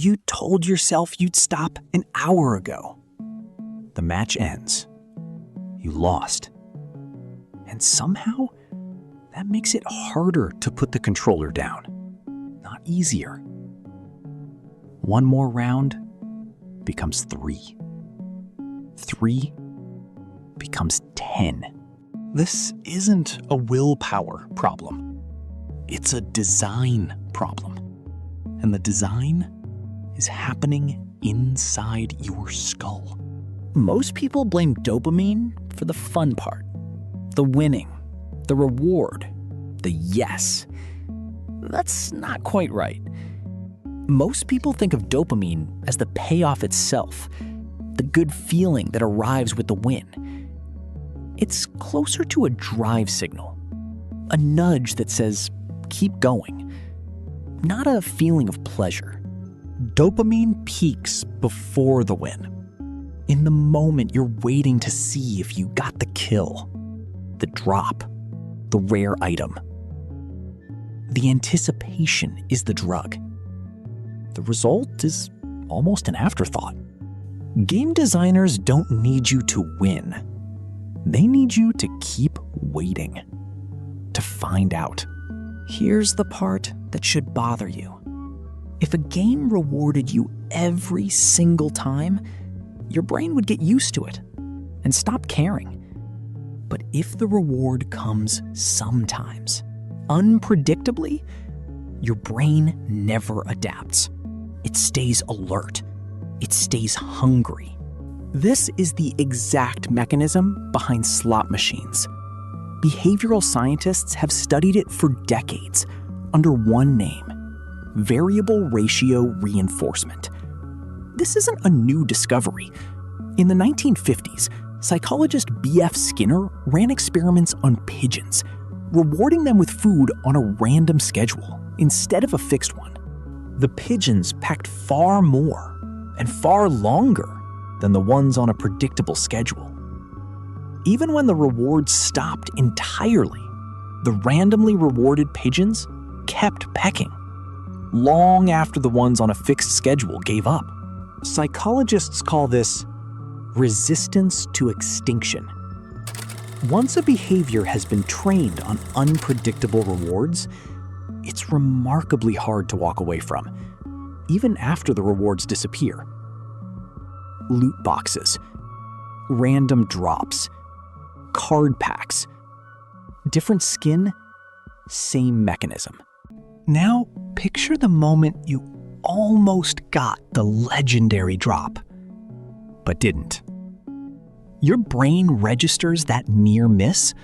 You told yourself you'd stop an hour ago. The match ends. You lost. And somehow, that makes it harder to put the controller down, not easier. One more round becomes 3. 3 becomes 10. This isn't a willpower problem. It's a design problem. And the design is happening inside your skull. Most people blame dopamine for the fun part, the winning, the reward, the yes. That's not quite right. Most people think of dopamine as the payoff itself, the good feeling that arrives with the win. It's closer to a drive signal, a nudge that says, keep going, not a feeling of pleasure. Dopamine peaks before the win, in the moment you're waiting to see if you got the kill, the drop, the rare item. The anticipation is the drug. The result is almost an afterthought. Game designers don't need you to win. They need you to keep waiting, to find out. Here's the part that should bother you. If a game rewarded you every single time, your brain would get used to it and stop caring. But if the reward comes sometimes, unpredictably, your brain never adapts. It stays alert. It stays hungry. This is the exact mechanism behind slot machines. Behavioral scientists have studied it for decades under one name: variable ratio reinforcement. This isn't a new discovery. In the 1950s, psychologist B.F. Skinner ran experiments on pigeons, rewarding them with food on a random schedule instead of a fixed one. The pigeons packed far more and far longer than the ones on a predictable schedule. Even when the rewards stopped entirely, the randomly rewarded pigeons kept pecking, long after the ones on a fixed schedule gave up. Psychologists call this resistance to extinction. Once a behavior has been trained on unpredictable rewards, it's remarkably hard to walk away from, even after the rewards disappear. Loot boxes, random drops, card packs, different skin, same mechanism. Now, picture the moment you almost got the legendary drop, but didn't. Your brain registers that near miss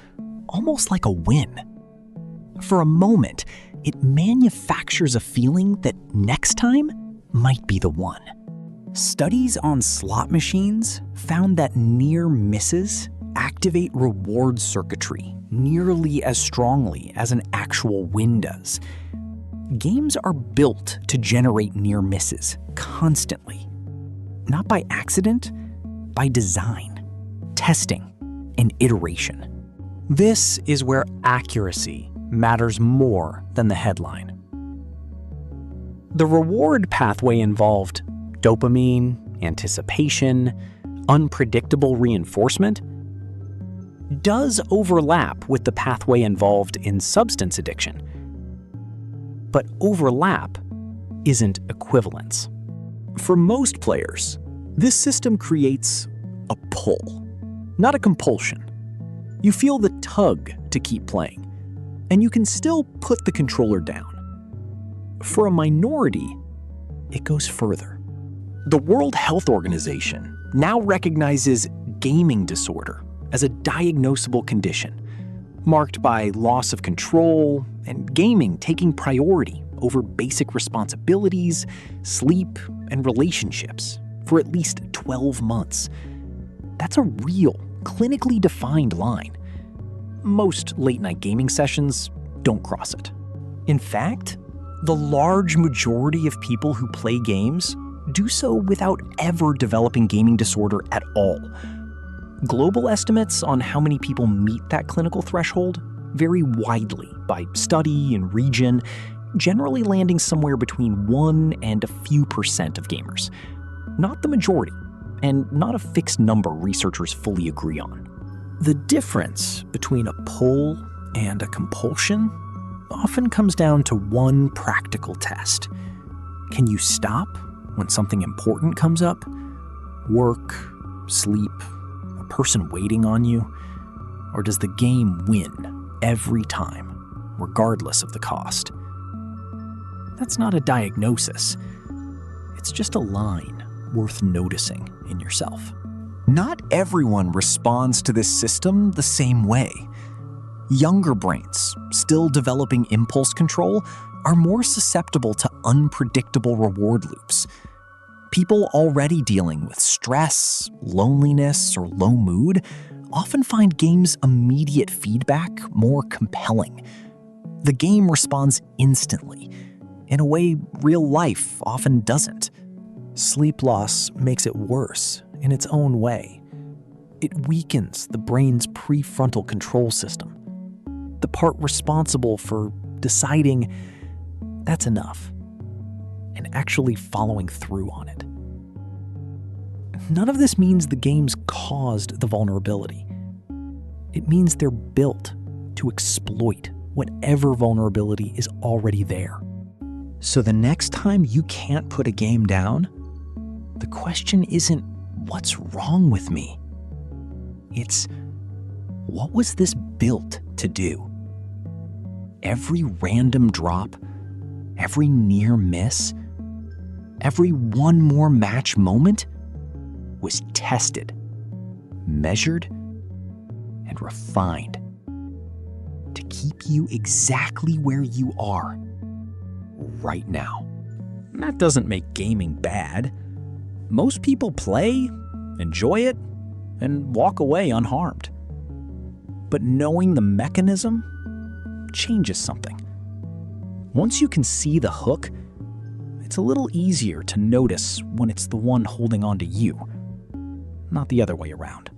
almost like a win. For a moment, it manufactures a feeling that next time might be the one. Studies on slot machines found that near misses activate reward circuitry nearly as strongly as an actual win does. Games are built to generate near misses constantly, not by accident, by design, testing, and iteration. This is where accuracy matters more than the headline. The reward pathway involved dopamine, anticipation, unpredictable reinforcement does overlap with the pathway involved in substance addiction. But overlap isn't equivalence. For most players, this system creates a pull, not a compulsion. You feel the tug to keep playing, and you can still put the controller down. For a minority, it goes further. The World Health Organization now recognizes gaming disorder as a diagnosable condition, marked by loss of control and gaming taking priority over basic responsibilities, sleep, and relationships for at least 12 months. That's a real, clinically defined line. Most late-night gaming sessions don't cross it. In fact, the large majority of people who play games do so without ever developing gaming disorder at all. Global estimates on how many people meet that clinical threshold vary widely by study and region, generally landing somewhere between 1 and a few % of gamers. Not the majority, and not a fixed number researchers fully agree on. The difference between a pull and a compulsion often comes down to one practical test. Can you stop when something important comes up? Work, sleep, a person waiting on you? Or does the game win every time, regardless of the cost? That's not a diagnosis. It's just a line worth noticing in yourself. Not everyone responds to this system the same way. Younger brains, still developing impulse control, are more susceptible to unpredictable reward loops. People already dealing with stress, loneliness, or low mood often find games' immediate feedback more compelling. The game responds instantly, in a way real life often doesn't. Sleep loss makes it worse in its own way. It weakens the brain's prefrontal control system, the part responsible for deciding that's enough and actually following through on it. None of this means the games caused the vulnerability. It means they're built to exploit whatever vulnerability is already there. So the next time you can't put a game down, the question isn't, what's wrong with me? It's, what was this built to do? Every random drop, every near miss, every one more match moment was tested, measured, and refined to keep you exactly where you are right now. That doesn't make gaming bad. Most people play, enjoy it, and walk away unharmed. But knowing the mechanism changes something. Once you can see the hook, it's a little easier to notice when it's the one holding on to you, not the other way around.